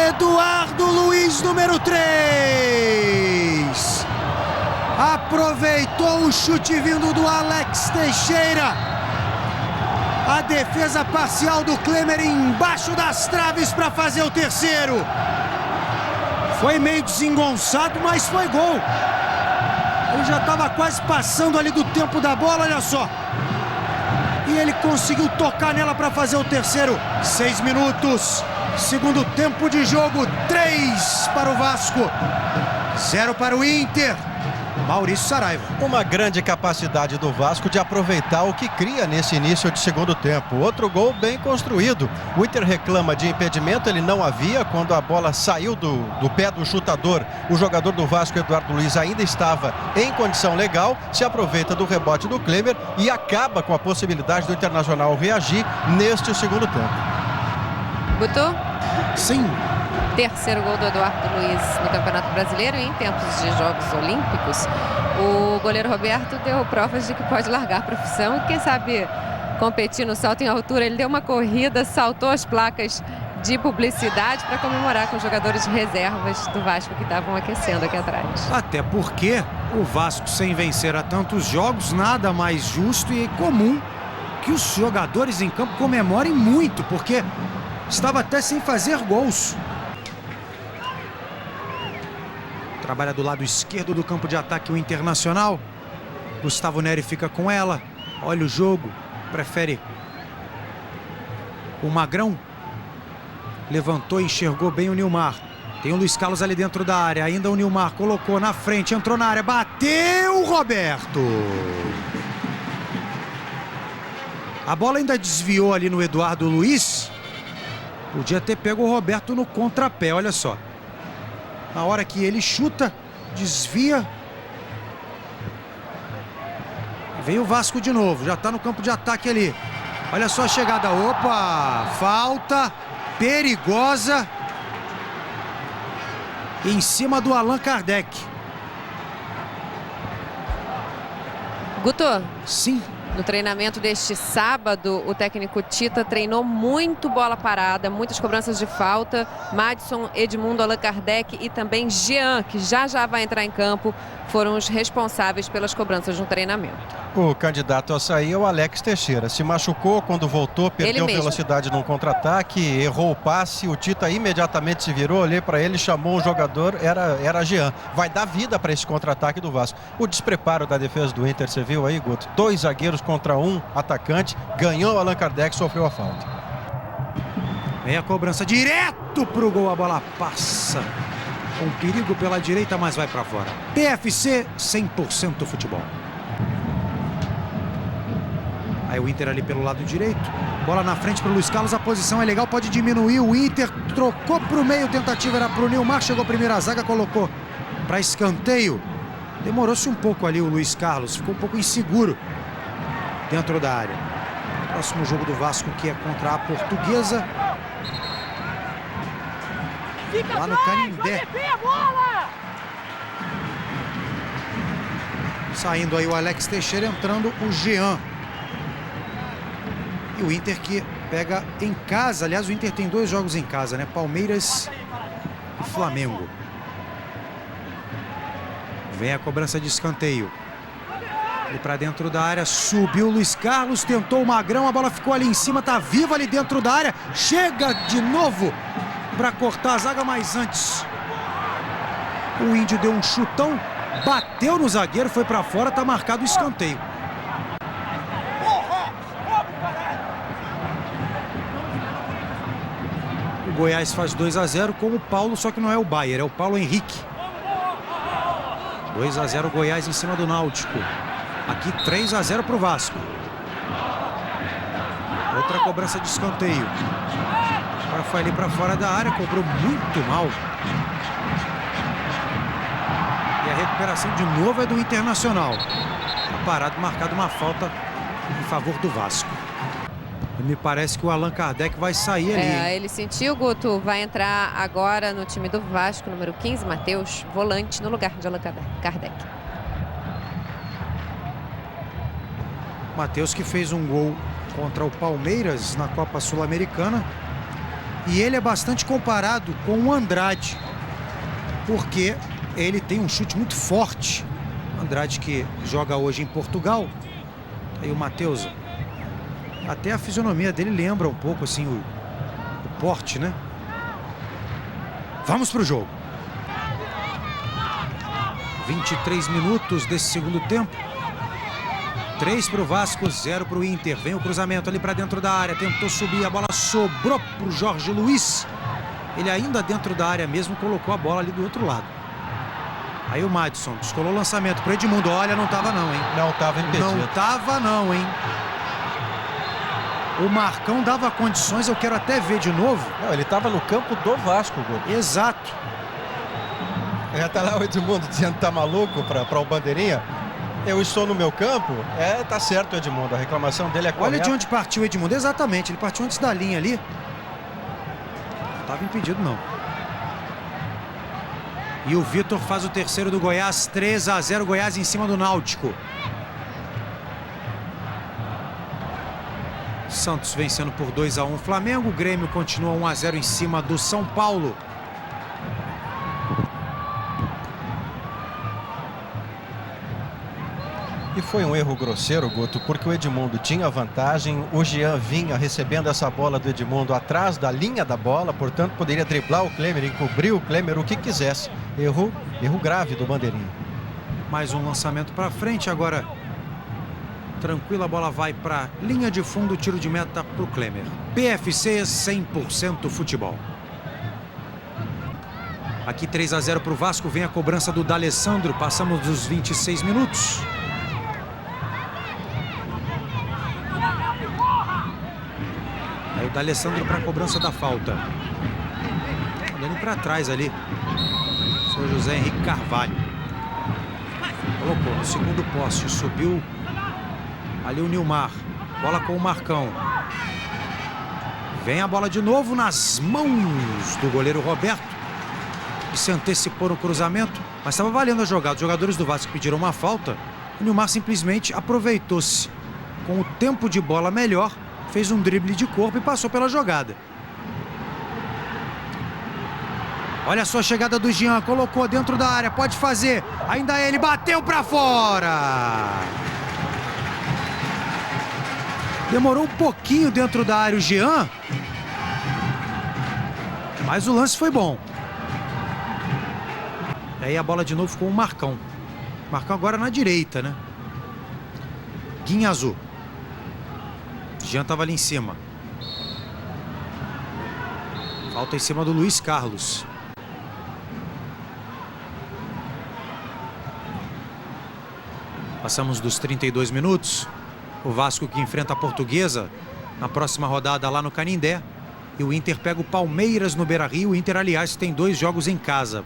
Eduardo Luiz, número 3. Aproveitou o chute vindo do Alex Teixeira. A defesa parcial do Klemer embaixo das traves para fazer o terceiro. Foi meio desengonçado, mas foi gol. Ele já estava quase passando ali do tempo da bola, olha só. E ele conseguiu tocar nela para fazer o terceiro. 6 minutos. Segundo tempo de jogo, 3 para o Vasco, 0 para o Inter. Maurício Saraiva. Uma grande capacidade do Vasco de aproveitar o que cria nesse início de segundo tempo. Outro gol bem construído. O Inter reclama de impedimento, ele não havia. Quando a bola saiu do pé do chutador, o jogador do Vasco, Eduardo Luiz, ainda estava em condição legal. Se aproveita do rebote do Klemer e acaba com a possibilidade do Internacional reagir neste segundo tempo. Guto? Sim. Terceiro gol do Eduardo Luiz no Campeonato Brasileiro em tempos de Jogos Olímpicos. O goleiro Roberto deu provas de que pode largar a profissão e quem sabe competir no salto em altura. Ele deu uma corrida, saltou as placas de publicidade para comemorar com os jogadores reservas do Vasco que estavam aquecendo aqui atrás. Até porque o Vasco sem vencer há tantos jogos, nada mais justo e comum que os jogadores em campo comemorem muito, porque estava até sem fazer gols. Trabalha do lado esquerdo do campo de ataque o Internacional. Gustavo Neri fica com ela. Olha o jogo. Prefere o Magrão. Levantou e enxergou bem o Nilmar. Tem o Luiz Carlos ali dentro da área. Ainda o Nilmar colocou na frente. Entrou na área. Bateu o Roberto. A bola ainda desviou ali no Eduardo Luiz. Podia ter pego o Roberto no contrapé. Olha só. Na hora que ele chuta, desvia. Veio o Vasco de novo, já está no campo de ataque ali. Olha só a chegada, opa, falta perigosa em cima do Allan Kardec. Guto? Sim. No treinamento deste sábado, o técnico Tita treinou muito bola parada, muitas cobranças de falta. Madison, Edmundo, Allan Kardec e também Jean, que já vai entrar em campo, foram os responsáveis pelas cobranças no treinamento. O candidato a sair é o Alex Teixeira. Se machucou quando voltou, perdeu velocidade num contra-ataque, errou o passe. O Tita imediatamente se virou, olhei para ele, chamou o jogador, era Jean. Vai dar vida para esse contra-ataque do Vasco. O despreparo da defesa do Inter, você viu aí, Guto? 2 zagueiros contra um atacante, ganhou o Allan Kardec, sofreu a falta. Vem a cobrança direto pro gol, a bola passa com perigo pela direita, mas vai para fora. PFC 100% futebol. Aí o Inter ali pelo lado direito. Bola na frente para o Luiz Carlos. A posição é legal, pode diminuir. O Inter trocou para o meio. Tentativa era para o Nilmar. Chegou a primeira zaga, colocou para escanteio. Demorou-se um pouco ali o Luiz Carlos. Ficou um pouco inseguro dentro da área. Próximo jogo do Vasco, que é contra a Portuguesa. Lá no Canindé. Saindo aí o Alex Teixeira, entrando o Jean. E o Inter que pega em casa. Aliás, o Inter tem 2 jogos em casa, né? Palmeiras e Flamengo. Vem a cobrança de escanteio. Ele para dentro da área, subiu o Luiz Carlos, tentou o Magrão, a bola ficou ali em cima, tá viva ali dentro da área. Chega de novo para cortar a zaga, mas antes o Índio deu um chutão, bateu no zagueiro, foi para fora, tá marcado o escanteio. O Goiás faz 2-0 com o Paulo, só que não é o Baier, é o Paulo Henrique. 2-0 Goiás em cima do Náutico. Aqui 3-0 para o Vasco. Outra cobrança de escanteio. Agora foi ali para fora da área, cobrou muito mal. E a recuperação de novo é do Internacional. Parado, marcado uma falta em favor do Vasco. E me parece que o Allan Kardec vai sair ali. Ele sentiu, Guto, vai entrar agora no time do Vasco, número 15, Matheus, volante, no lugar de Allan Kardec. Matheus que fez um gol contra o Palmeiras na Copa Sul-Americana. E ele é bastante comparado com o Andrade, porque ele tem um chute muito forte. Andrade que joga hoje em Portugal. Aí o Matheus, até a fisionomia dele lembra um pouco assim o porte, né? Vamos pro jogo. 23 minutos desse segundo tempo. 3 para o Vasco, 0 para o Inter. Vem o cruzamento ali para dentro da área. Tentou subir, a bola sobrou para o Jorge Luiz. Ele ainda dentro da área mesmo, colocou a bola ali do outro lado. Aí o Madison descolou o lançamento para o Edmundo. Olha, não tava não, hein? Não tava impedido. Não tava não, hein? O Marcão dava condições, eu quero até ver de novo. Não, ele tava no campo do Vasco, Guto. Exato. Já tá lá o Edmundo dizendo que tá maluco para o bandeirinha. Eu estou no meu campo. Tá certo, Edmundo. A reclamação dele é correta. Olha de onde partiu o Edmundo. Exatamente, ele partiu antes da linha ali. Não tava impedido, não. E o Vitor faz o terceiro do Goiás. 3-0 Goiás em cima do Náutico. Santos vencendo por 2-1 o Flamengo. O Grêmio continua 1-0 em cima do São Paulo. E foi um erro grosseiro, Guto, porque o Edmundo tinha vantagem. O Jean vinha recebendo essa bola do Edmundo atrás da linha da bola, portanto poderia driblar o Klemer, encobrir o Klemer, o que quisesse. Erro grave do bandeirinha. Mais um lançamento para frente, agora tranquila, a bola vai para linha de fundo, tiro de meta para o Klemer. PFC 100% futebol. Aqui 3-0 para o Vasco, vem a cobrança do D'Alessandro, passamos dos 26 minutos. Aí o D'Alessandro para a cobrança da falta. Andando para trás ali. São José Henrique Carvalho. Colocou no segundo poste, subiu ali o Nilmar. Bola com o Marcão. Vem a bola de novo nas mãos do goleiro Roberto. E se antecipou no cruzamento, mas estava valendo a jogada. Os jogadores do Vasco pediram uma falta. O Nilmar simplesmente aproveitou-se com o tempo de bola melhor, fez um drible de corpo e passou pela jogada. Olha só a chegada do Jean, colocou dentro da área, pode fazer. Ainda ele bateu para fora. Demorou um pouquinho dentro da área o Jean, mas o lance foi bom. E aí a bola de novo com o Marcão. Marcão agora na direita, né? Guinha azul. Jean estava ali em cima. Falta em cima do Luiz Carlos. Passamos dos 32 minutos. O Vasco que enfrenta a Portuguesa na próxima rodada lá no Canindé. E o Inter pega o Palmeiras no Beira-Rio. O Inter, aliás, tem 2 jogos em casa.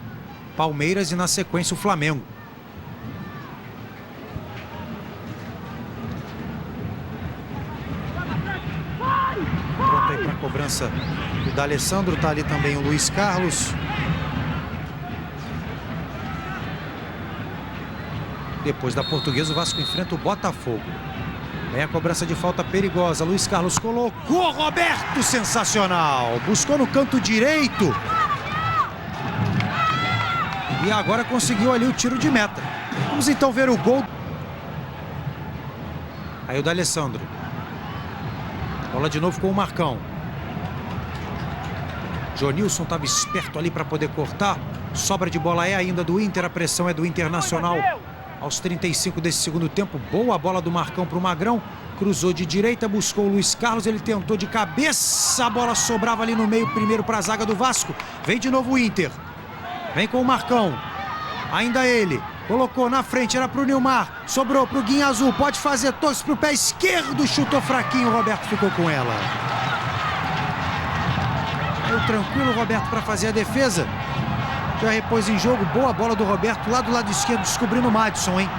Palmeiras e na sequência o Flamengo. Pronto aí para a cobrança do D'Alessandro. Tá ali também o Luiz Carlos. Depois da Portuguesa, o Vasco enfrenta o Botafogo. Vem a cobrança de falta perigosa. Luiz Carlos colocou. Roberto, sensacional. Buscou no canto direito. E agora conseguiu ali o tiro de meta. Vamos então ver o gol. Aí o D'Alessandro. Bola de novo com o Marcão. Jonilson estava esperto ali para poder cortar. Sobra de bola é ainda do Inter. A pressão é do Internacional. Aos 35 desse segundo tempo, boa bola do Marcão para o Magrão. Cruzou de direita, buscou o Luiz Carlos. Ele tentou de cabeça. A bola sobrava ali no meio, primeiro para a zaga do Vasco. Vem de novo o Inter. Vem com o Marcão. Ainda ele. Colocou na frente, era para o Nilmar. Sobrou para o Guinha Azul. Pode fazer, torce para o pé esquerdo. Chutou fraquinho, o Roberto ficou com ela. Aí tranquilo o Roberto para fazer a defesa. Já repôs em jogo, boa bola do Roberto lá do lado esquerdo, descobrindo o Madison, hein?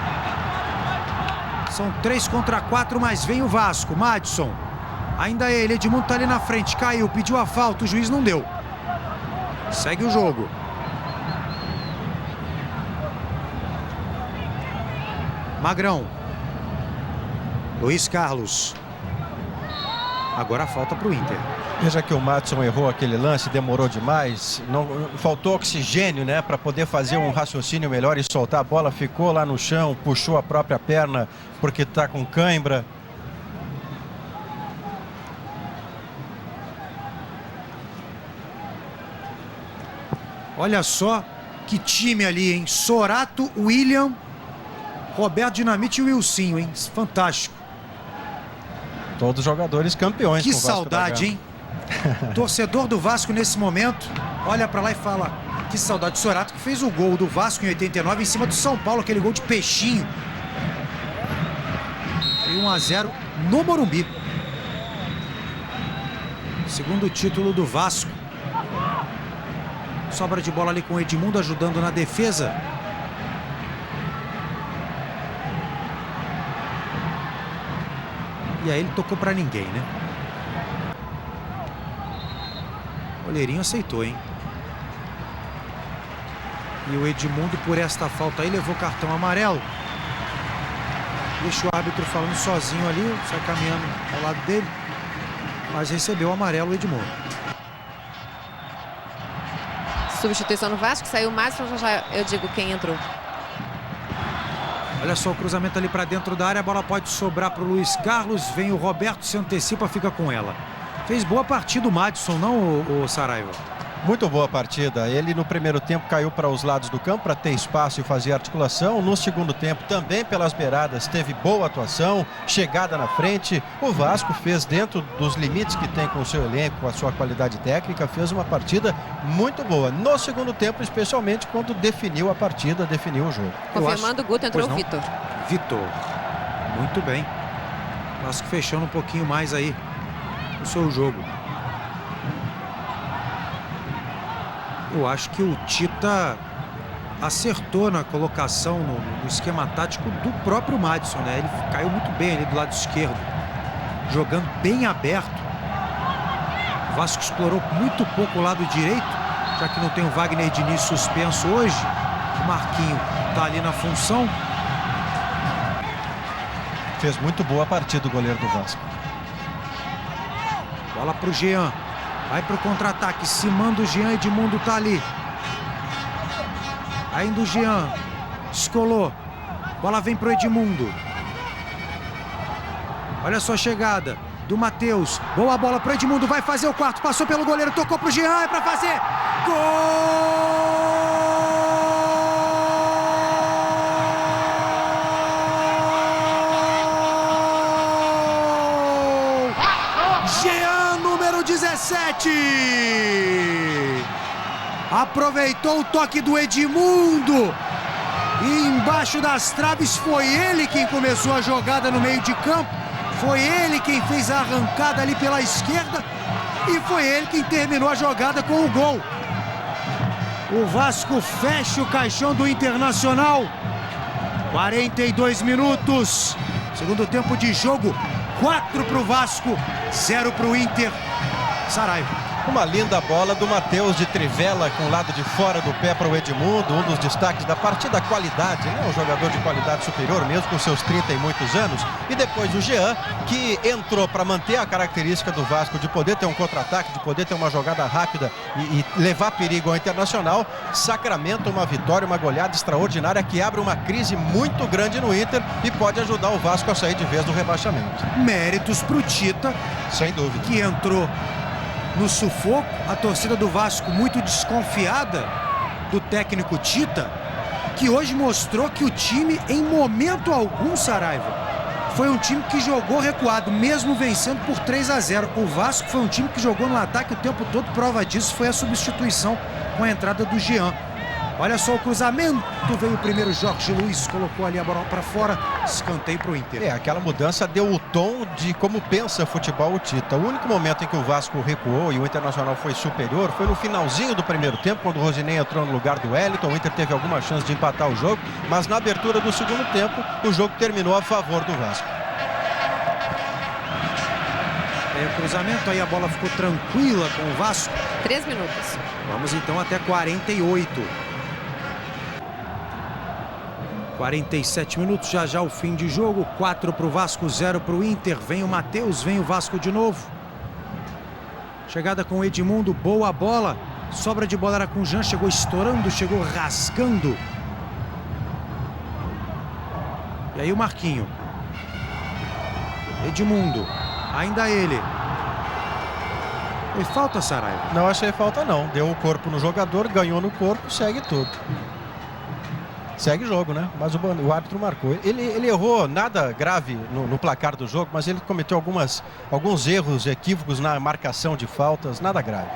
São 3 contra 4, mas vem o Vasco. Madison, ainda ele, Edmundo tá ali na frente, caiu, pediu a falta, o juiz não deu. Segue o jogo. Magrão. Luiz Carlos. Agora a falta para o Inter. Veja que o Madison errou aquele lance, demorou demais, faltou oxigênio, né, para poder fazer um raciocínio melhor e soltar a bola, ficou lá no chão, puxou a própria perna porque está com cãibra. Olha só que time ali, hein? Sorato, William, Roberto Dinamite e Wilsinho, hein? Fantástico. Todos jogadores campeões. Que com o Vasco saudade, hein? Torcedor do Vasco nesse momento olha pra lá e fala: que saudade. Sorato que fez o gol do Vasco em 89 em cima do São Paulo, aquele gol de peixinho. E 1-0 no Morumbi. Segundo título do Vasco. Sobra de bola ali com o Edmundo ajudando na defesa. E aí ele tocou pra ninguém, né? O goleirinho aceitou, hein? E o Edmundo, por esta falta aí, levou cartão amarelo. Deixa o árbitro falando sozinho ali, sai caminhando ao lado dele. Mas recebeu o amarelo o Edmundo. Substituição no Vasco, saiu o Madison, já eu digo quem entrou. Olha só o cruzamento ali para dentro da área, a bola pode sobrar para o Luiz Carlos. Vem o Roberto, se antecipa, fica com ela. Fez boa partida o Madison, não o Saraiva? Muito boa partida. Ele no primeiro tempo caiu para os lados do campo para ter espaço e fazer articulação. No segundo tempo também pelas beiradas teve boa atuação, chegada na frente. O Vasco fez dentro dos limites que tem com o seu elenco, com a sua qualidade técnica, fez uma partida muito boa. No segundo tempo, especialmente quando definiu a partida, definiu o jogo. Confirmando o Guto, entrou o Vitor. Vitor, muito bem. O Vasco fechando um pouquinho mais aí o seu jogo. Eu acho que o Tita acertou na colocação no esquema tático do próprio Madison, né? Ele caiu muito bem ali do lado esquerdo, jogando bem aberto. O Vasco explorou muito pouco o lado direito, já que não tem o Wagner Diniz suspenso hoje. O Marquinho tá ali na função. Fez muito boa a partida o goleiro do Vasco. Bola pro Jean. Vai pro contra-ataque, se manda o Jean, Edmundo tá ali. Ainda o Jean, descolou. Bola vem pro Edmundo. Olha só a chegada do Matheus. Boa bola pro Edmundo, vai fazer o quarto. Passou pelo goleiro, tocou pro Jean, é pra fazer. Gol! Jean, número 17. Aproveitou o toque do Edmundo. E embaixo das traves foi ele quem começou a jogada no meio de campo. Foi ele quem fez a arrancada ali pela esquerda e foi ele quem terminou a jogada com o gol. O Vasco fecha o caixão do Internacional. 42 minutos. Segundo tempo de jogo. 4 para o Vasco, 0 para o Inter. Saraiva. Uma linda bola do Matheus de Trivela com o lado de fora do pé para o Edmundo, um dos destaques da partida, qualidade, né? Um jogador de qualidade superior mesmo com seus 30 e muitos anos. E depois o Jean, que entrou para manter a característica do Vasco de poder ter um contra-ataque, de poder ter uma jogada rápida e levar perigo ao Internacional. Sacramenta uma vitória, uma goleada extraordinária que abre uma crise muito grande no Inter e pode ajudar o Vasco a sair de vez do rebaixamento. Méritos para o Tita, sem dúvida, que entrou no sufoco. A torcida do Vasco muito desconfiada do técnico Tita, que hoje mostrou que o time, em momento algum, Saraiva, foi um time que jogou recuado, mesmo vencendo por 3-0. O Vasco foi um time que jogou no ataque o tempo todo. Prova disso foi a substituição com a entrada do Jean. Olha só o cruzamento, veio o primeiro Jorge Luiz, colocou ali a bola para fora, escanteio para o Inter. Aquela mudança deu o tom de como pensa futebol o Tita. O único momento em que o Vasco recuou e o Internacional foi superior foi no finalzinho do primeiro tempo, quando o Rosinei entrou no lugar do Wellington. O Inter teve alguma chance de empatar o jogo, mas na abertura do segundo tempo, o jogo terminou a favor do Vasco. Aí o cruzamento, aí a bola ficou tranquila com o Vasco. 3 minutos. Vamos então até 48. 47 minutos, já o fim de jogo. 4 para o Vasco, 0 para o Inter. Vem o Matheus, vem o Vasco de novo. Chegada com o Edmundo, boa bola. Sobra de bola era com o Jean, chegou estourando, chegou rasgando. E aí o Marquinho. Edmundo, ainda ele. Foi falta, Saraiva? Não achei falta não, deu o corpo no jogador, ganhou no corpo, segue tudo. Segue o jogo, né? Mas o árbitro marcou. Ele errou nada grave no placar do jogo, mas ele cometeu alguns erros, equívocos na marcação de faltas, nada grave.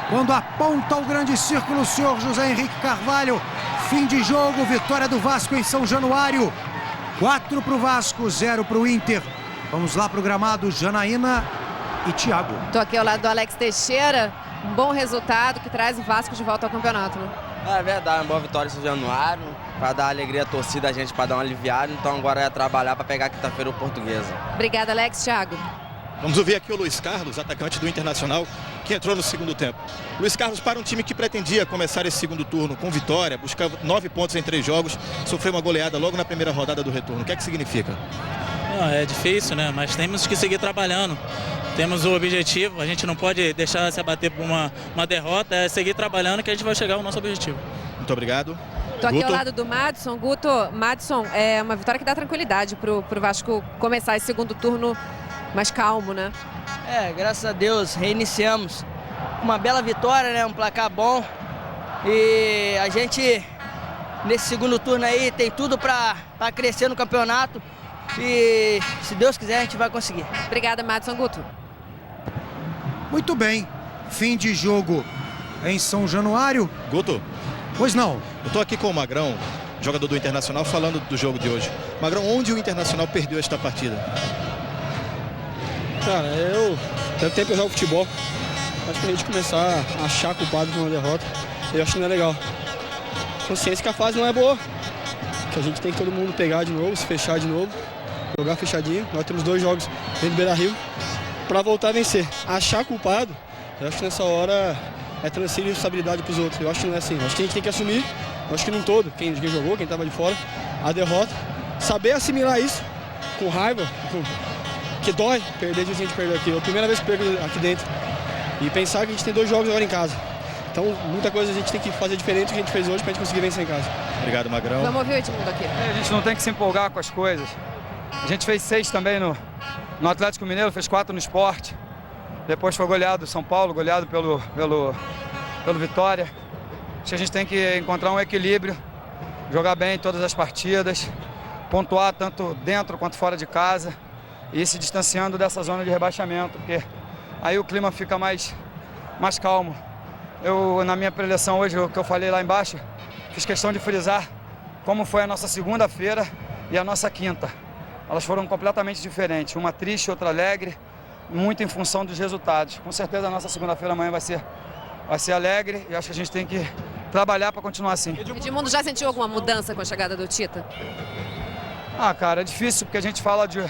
Quando aponta o grande círculo, o senhor José Henrique Carvalho. Fim de jogo, vitória do Vasco em São Januário. 4 para o Vasco, 0 para o Inter. Vamos lá para o gramado, Janaína e Thiago. Estou aqui ao lado do Alex Teixeira. Um bom resultado que traz o Vasco de volta ao campeonato, né? É verdade, uma boa vitória em São Januário, para dar alegria à torcida, a gente para dar uma aliviada. Então agora é trabalhar para pegar quinta-feira o Portuguesa. Obrigada, Alex. Thiago. Vamos ouvir aqui o Luiz Carlos, atacante do Internacional, que entrou no segundo tempo. Luiz Carlos, para um time que pretendia começar esse segundo turno com vitória, buscava 9 pontos em 3 jogos, sofreu uma goleada logo na primeira rodada do retorno. O que é que significa? Não, é difícil, né? Mas temos que seguir trabalhando. Temos o objetivo, a gente não pode deixar se abater por uma derrota, é seguir trabalhando que a gente vai chegar ao nosso objetivo. Muito obrigado. Estou aqui ao lado do Madison. Guto, Madison, é uma vitória que dá tranquilidade para o Vasco começar esse segundo turno mais calmo, né? Graças a Deus, reiniciamos. Uma bela vitória, né? Um placar bom. E a gente, nesse segundo turno aí, tem tudo para crescer no campeonato. E, se Deus quiser, a gente vai conseguir. Obrigada, Madison. Guto. Muito bem. Fim de jogo em São Januário. Guto. Pois não. Eu tô aqui com o Magrão, jogador do Internacional, falando do jogo de hoje. Magrão, onde o Internacional perdeu esta partida? Cara, tanto tempo eu jogo futebol. Acho que a gente começar a achar culpado por uma derrota, eu acho que não é legal. Consciência que a fase não é boa. Que a gente tem que todo mundo pegar de novo, se fechar de novo, jogar fechadinho. Nós temos 2 jogos dentro do Beira-Rio para voltar a vencer. Achar culpado, eu acho que nessa hora é transferir responsabilidade para os outros. Eu acho que não é assim. Eu acho que a gente tem que assumir, eu acho que num todo, quem jogou, quem estava de fora, a derrota. Saber assimilar isso com raiva, que dói perder de a gente perder aqui. É a primeira vez que perco aqui dentro. E pensar que a gente tem 2 jogos agora em casa. Então, muita coisa a gente tem que fazer diferente do que a gente fez hoje para a gente conseguir vencer em casa. Obrigado, Magrão. Vamos ouvir o Edmundo aqui. A gente não tem que se empolgar com as coisas. A gente fez 6 também no Atlético Mineiro, fez 4 no Sport. Depois foi goleado São Paulo, goleado pelo Vitória. Acho que a gente tem que encontrar um equilíbrio, jogar bem em todas as partidas, pontuar tanto dentro quanto fora de casa e ir se distanciando dessa zona de rebaixamento, porque aí o clima fica mais calmo. Eu, na minha preleção hoje, o que eu falei lá embaixo, fiz questão de frisar como foi a nossa segunda-feira e a nossa quinta. elas foram completamente diferentes. Uma triste, outra alegre, muito em função dos resultados. Com certeza a nossa segunda-feira amanhã vai ser alegre e acho que a gente tem que trabalhar para continuar assim. Edmundo já sentiu alguma mudança com a chegada do Tita? Ah, cara, é difícil porque a gente fala de...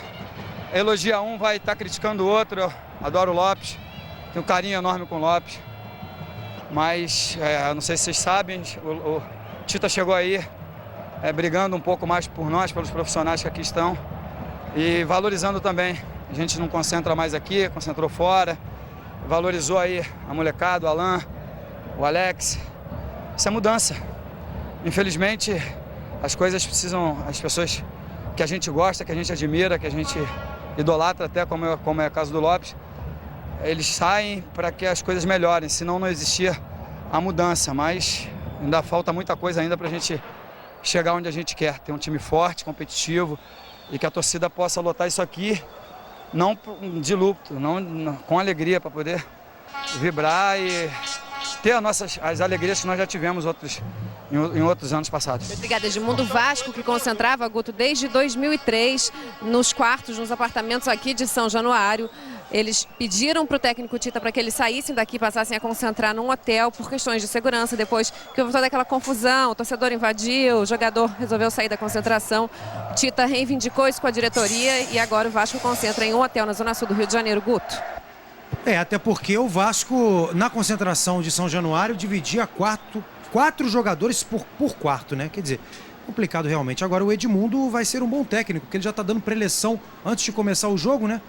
Elogia um, vai estar criticando o outro. Eu adoro o Lopes, tenho um carinho enorme com o Lopes. Mas, não sei se vocês sabem, o Tita chegou aí brigando um pouco mais por nós, pelos profissionais que aqui estão. E valorizando também. A gente não concentra mais aqui, concentrou fora. Valorizou aí a molecada, o Alan, o Alex. Isso é mudança. Infelizmente, as coisas precisam... As pessoas que a gente gosta, que a gente admira, que a gente idolatra até, como é o caso do Lopes, eles saem para que as coisas melhorem, senão não existia a mudança. Mas ainda falta muita coisa ainda para a gente chegar onde a gente quer. Ter um time forte, competitivo e que a torcida possa lotar isso aqui, não de luto, não com alegria, para poder vibrar e ter as alegrias que nós já tivemos em outros anos passados. Obrigada, Edmundo. Vasco, que concentrava, Guto, desde 2003 nos quartos, nos apartamentos aqui de São Januário. Eles pediram para o técnico Tita para que eles saíssem daqui e passassem a concentrar num hotel por questões de segurança. Depois que houve toda aquela confusão, o torcedor invadiu, o jogador resolveu sair da concentração. Tita reivindicou isso com a diretoria e agora o Vasco concentra em um hotel na zona sul do Rio de Janeiro. Guto. Até porque o Vasco, na concentração de São Januário, dividia quatro jogadores por quarto, né? Quer dizer, complicado realmente. Agora o Edmundo vai ser um bom técnico, porque ele já está dando preleção antes de começar o jogo, né?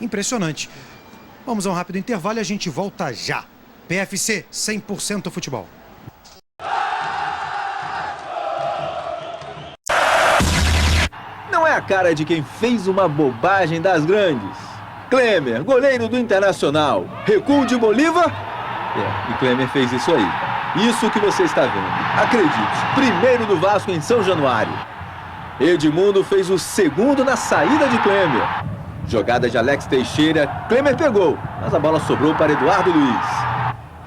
Impressionante. Vamos a um rápido intervalo e a gente volta já. PFC 100% futebol. Não é a cara de quem fez uma bobagem das grandes. Klemer, goleiro do Internacional. Recuo de Bolívar? E Klemer fez isso aí. Isso que você está vendo. Acredite, primeiro do Vasco em São Januário. Edmundo fez o segundo na saída de Klemer. Jogada de Alex Teixeira, Klemer pegou, mas a bola sobrou para Eduardo Luiz.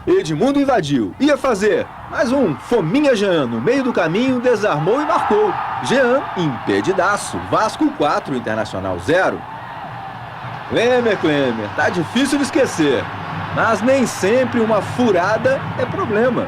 Edmundo invadiu, ia fazer, mais um, Fominha Jean, no meio do caminho, desarmou e marcou. Jean, impedidaço, Vasco 4, Internacional 0. Klemer, tá difícil de esquecer, mas nem sempre uma furada é problema.